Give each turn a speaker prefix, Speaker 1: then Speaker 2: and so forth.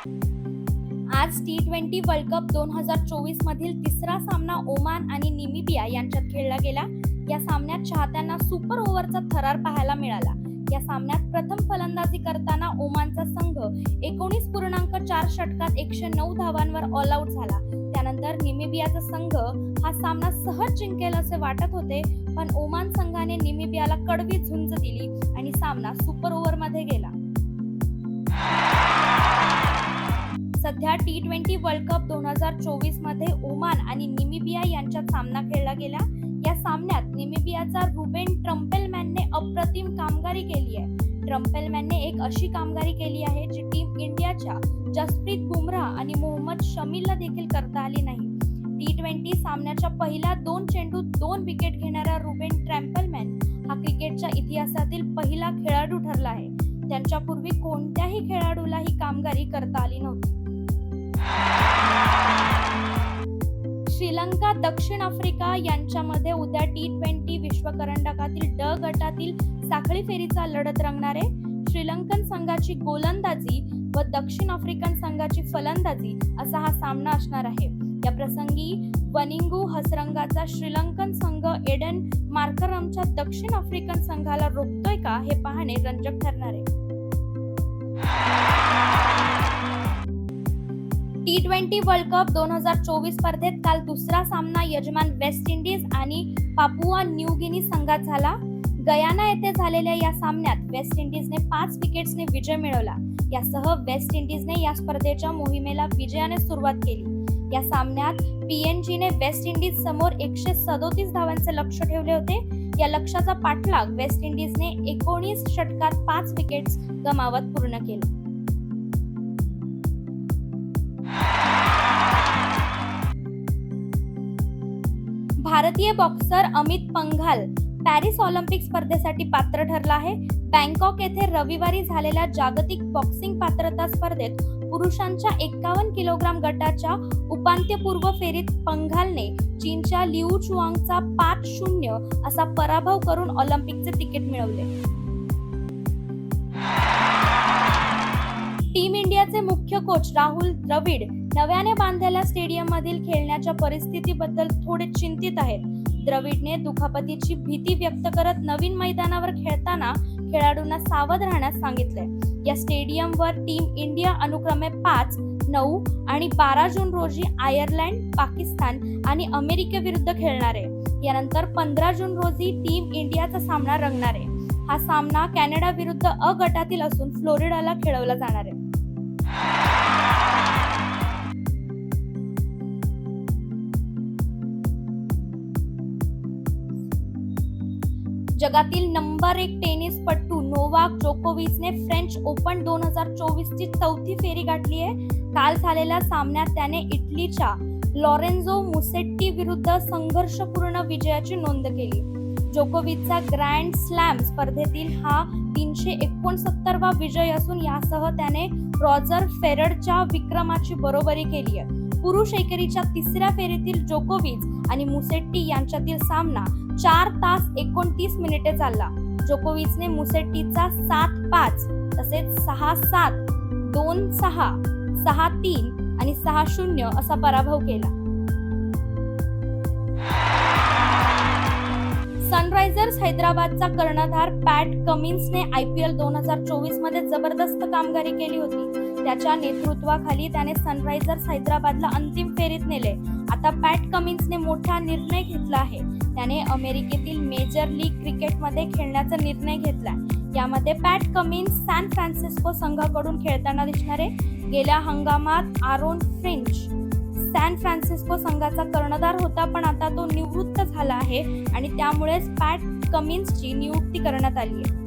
Speaker 1: आज T20 world cup 2024 मधील तिसरा सामना ओमान आणि नामिबिया यांच्यात खेळला गेला. या सामन्यात चाहत्यांना सुपर ओव्हरचा थरार पाहायला मिळाला. या सामन्यात प्रथम फलंदाजी करताना ओमानचा संघ 19.4 षटकात 109 धावांवर ऑल आउट झाला. त्यानंतर नामिबियाचा संघ हा सामना सहज जिंकेल असे वाटत होते, पण ओमान संघाने नामिबियाला कडवी झुंज दिली आणि सामना सुपर ओव्हरमध्ये गेला. सध्या T20 वर्ल्ड कप 2024 मध्ये ओमान आणि नामिबिया यांच्यात सामना खेळला गेला. या सामन्यात नामिबियाचा रुबेन ट्रम्पेलमॅनने अप्रतिम कामगिरी केली आहे. ट्रम्पेलमॅनने एक अशी कामगिरी केली आहे जी टीम इंडियाच्या जसप्रीत बुमराह आणि मोहम्मद शमीला देखील करता आली नाही. T20 सामन्याच्या पहिल्या 2 चेंडूत 2 विकेट घेणारा रुबेन ट्रम्पेलमॅन हा क्रिकेटच्या इतिहासातील पहिला खेळाडू ठरला आहे. त्यांच्यापूर्वी कोणत्याही खेळाडूला ही कामगिरी करता आली नव्हती. श्रीलंका दक्षिण आफ्रिका यांच्यामध्ये उद्या T20 विश्वकरंडकातील ड गटातील साखळी फेरीचा लढत रंगणार आहे. श्रीलंकन संघाची गोलंदाजी व दक्षिण आफ्रिकन संघाची फलंदाजी असा हा सामना असणार आहे. या प्रसंगी वनिंगू हसरंगाचा श्रीलंकन संघ एडन मार्करमच्या दक्षिण आफ्रिकन संघाला रोखतोय का हे पाहणे रंजक ठरणार आहे. T20 वर्ल्ड कप 2024 स्पर्धेत काल दुसरा सामना यजमान वेस्ट इंडिज आणि पापुआ न्यू गिनी संघात झाला. गयाना येथे झालेल्या या सामन्यात वेस्ट इंडिजने 5 विकेट्सने विजय मिळवला. यासह वेस्ट इंडिजने या स्पर्धेच्या मोहिमेला विजयाने सुरुवात केली. या सामन्यात PNGने वेस्ट इंडिज समोर 137 धावांचे लक्ष्य ठेवले होते. या लक्ष्याचा पाठलाग वेस्ट इंडिजने 19 षटकात 5 विकेट्स गमावत पूर्ण केला. भारतीय boxer Amit Panghal Paris Olympic स्पर्धेसाठी पात्र ठरला आहे. बँकॉक येथे रविवारी झालेल्या जागतिक बॉक्सिंग पात्रता स्पर्धेत पुरुषांच्या 51 किलोग्राम गटाच्या उपांत्यपूर्व फेरीत पंघालने चीनच्या लिऊ चुआंगचा 5-0 असा पराभव करून ऑलिम्पिकचे तिकीट मिळवले. टीम इंडियाचे मुख्य कोच राहुल द्रविड नव्याने बांधलेल्या स्टेडियममधील खेळण्याच्या परिस्थितीबद्दल थोडे चिंतित आहेत. द्रविडने दुखापतीची भीती व्यक्त करत नवीन मैदानावर खेळताना खेळाडूंना सावध राहण्यास सांगितले. या स्टेडियमवर टीम इंडिया अनुक्रमे 5, 9 आणि 12 जून रोजी आयर्लंड, पाकिस्तान आणि अमेरिकेविरुद्ध खेळणार आहे. यानंतर 15 जून रोजी टीम इंडियाचा सामना रंगणार आहे. हा सामना कॅनडा विरुद्ध अ गटातील असून फ्लोरिडाला खेळवला जाणार आहे. जगातील नंबर 1 टेनिसपटू नोवाक जोकोविचने फ्रेंच ओपन 2024 ची 4थी फेरी गाठली आहे. काल झालेल्या सामन्यात त्याने इटलीच्या लॉरेन्झो मुसेट्टी विरुद्ध संघर्षपूर्ण विजयाची नोंद केली. जोकोविचचा ग्रँड स्लॅम स्पर्धेतील हा 369वा विजय असून यासह त्याने रॉजर फेडररच्या विक्रमाची बरोबरी केली आहे. पुरुष एकेरीच्या तिसऱ्या फेरीतील जोकोविच आणि मुसेट्टी यांच्यातील सामना 4 तास 29 मिनिटे चालला. जोकोविचने मुसेट्टीचा 7-5 तसेच 6-7, 2-6, 6-3 आणि 6-0 असा पराभव केला. सनरायझर्स हैदराबादचा कर्णधार पॅट कमिन्सने IPL 2024 मध्ये जबरदस्त कामगिरी केली होती. त्याच्या नेतृत्वाखाली त्याने सनरायझर्स हैदराबादला अंतिम फेरीत नेले. आता पॅट कमिन्सने मोठा निर्णय घेतला आहे. त्याने अमेरिकेतील मेजर लीग क्रिकेटमध्ये खेळण्याचा निर्णय घेतला. यामध्ये पॅट कमिन्स सॅन फ्रान्सिस्को संघाकडून खेळताना दिसणार आहे. गेल्या हंगामात आरोन फिंच सॅन फ्रान्सिस्को संघाचा कर्णधार होता, पण आता तो निवृत्त झाला आहे आणि त्यामुळेच पॅट कमिन्सची नियुक्ती करण्यात आली आहे.